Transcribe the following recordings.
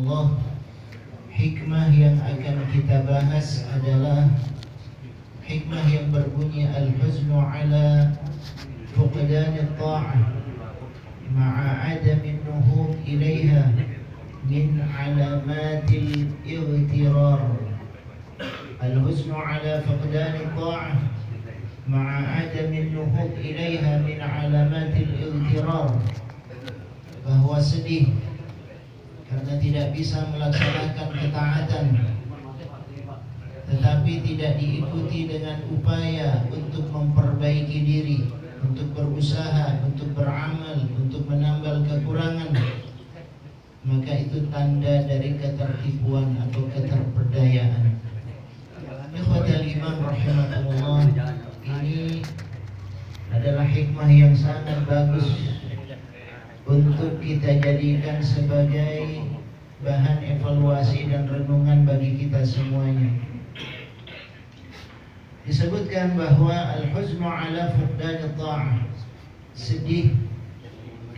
rahimakumullah, hikmah yang akan kita bahas adalah hikmah yang berbunyi al-huznu ala fuqdan at-ta'ah ma'a adami an-nuhud ilaiha min alamatil ightirar. Al-huznu ala fuqdan at-ta'ah ma'a adami an-nuhud ilaiha min alamatil ightirar, bahwa sedih karena tidak bisa melaksanakan ketaatan, tetapi tidak diikuti dengan upaya untuk memperbaiki diri, untuk berusaha, untuk beramal, untuk menambal kekurangan, maka itu tanda dari ketertipuan atau keterperdayaan. Ikhwatal iman rahimakumullah, ini adalah hikmah yang sangat bagus untuk kita jadikan sebagai bahan evaluasi dan renungan bagi kita semuanya. Disebutkan bahwa al-huznu ala fuqdan at-ta'ah, sedih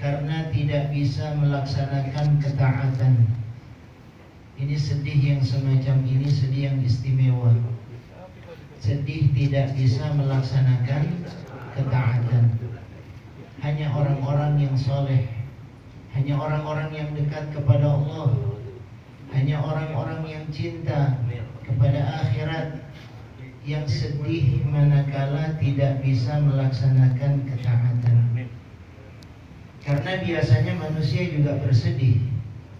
karena tidak bisa melaksanakan ketaatan. Ini sedih yang semacam ini, sedih yang istimewa. Sedih tidak bisa melaksanakan ketaatan. Hanya orang-orang yang soleh, hanya orang-orang yang dekat kepada Allah, hanya orang-orang yang cinta kepada akhirat yang sedih manakala tidak bisa melaksanakan ketaatan. Karena biasanya manusia juga bersedih.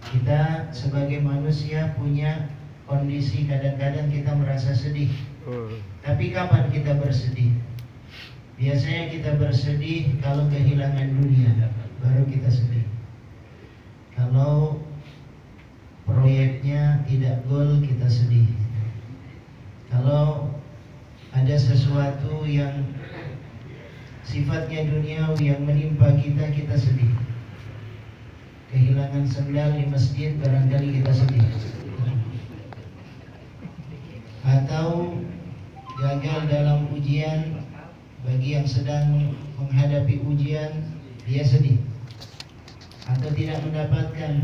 Kita sebagai manusia punya kondisi kadang-kadang kita merasa sedih. Tapi kapan kita bersedih? Biasanya kita bersedih kalau kehilangan dunia, baru kita sedih. Kalau proyeknya tidak goal, kita sedih. Kalau ada sesuatu yang sifatnya duniawi yang menimpa kita, kita sedih. Kehilangan sendal di masjid, barangkali kita sedih. Atau gagal dalam ujian, bagi yang sedang menghadapi ujian, dia sedih. Atau tidak mendapatkan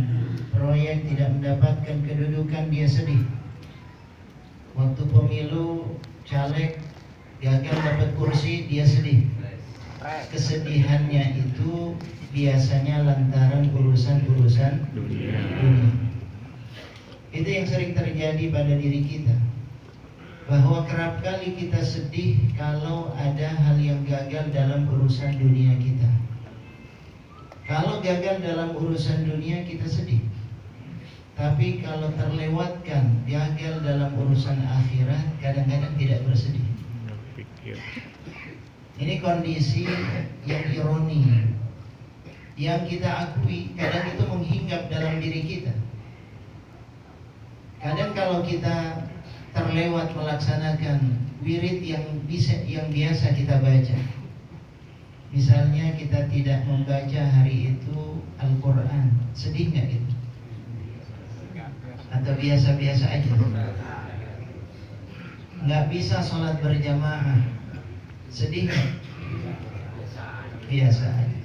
proyek, tidak mendapatkan kedudukan, dia sedih. Waktu pemilu, caleg, gagal dapat kursi, dia sedih. Kesedihannya itu biasanya lantaran urusan-urusan dunia. Itu yang sering terjadi pada diri kita, bahwa kerap kali kita sedih kalau ada hal yang gagal dalam urusan dunia kita. Kalau gagal dalam urusan dunia, kita sedih. Tapi kalau terlewatkan, gagal dalam urusan akhirat, kadang-kadang tidak bersedih. Ini kondisi yang ironi, yang kita akui, kadang itu menghinggap dalam diri kita. Kadang kalau kita terlewat melaksanakan wirid yang biasa kita baca, misalnya kita tidak membaca hari itu Al-Quran, sedih nggak gitu? Atau biasa-biasa aja? Nggak bisa sholat berjamaah, sedih nggak? Biasa aja.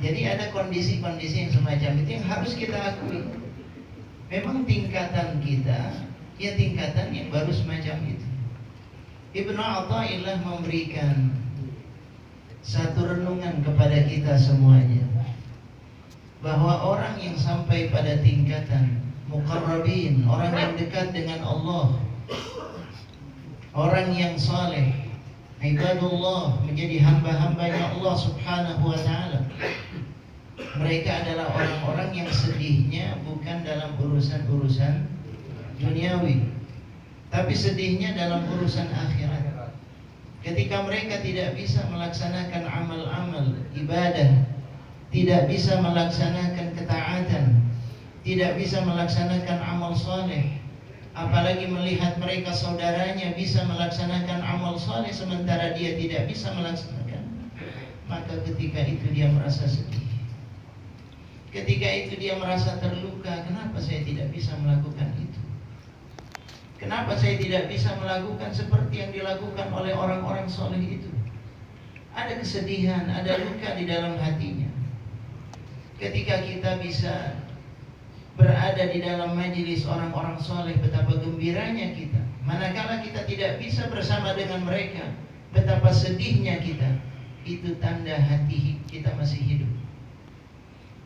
Jadi ada kondisi-kondisi yang semacam itu yang harus kita akui. Memang tingkatan kita, ya tingkatan yang baru semacam itu. Ibnu Athaillah memberikan satu renungan kepada kita semuanya, bahwa orang yang sampai pada tingkatan muqarrabin, orang yang dekat dengan Allah, orang yang saleh, ibadullah, menjadi hamba-hambanya Allah subhanahu wa ta'ala, mereka adalah orang-orang yang sedihnya bukan dalam urusan-urusan duniawi, tapi sedihnya dalam urusan akhirat. Ketika mereka tidak bisa melaksanakan amal-amal ibadah, tidak bisa melaksanakan ketaatan, tidak bisa melaksanakan amal soleh, apalagi melihat mereka saudaranya bisa melaksanakan amal soleh sementara dia tidak bisa melaksanakan, maka ketika itu dia merasa sedih. Ketika itu dia merasa terluka, kenapa saya tidak bisa melakukan itu? Kenapa saya tidak bisa melakukan seperti yang dilakukan oleh orang-orang soleh itu? Ada kesedihan, ada luka di dalam hatinya. Ketika kita bisa berada di dalam majelis orang-orang soleh, betapa gembiranya kita. Manakala kita tidak bisa bersama dengan mereka, betapa sedihnya kita. Itu tanda hati kita masih hidup.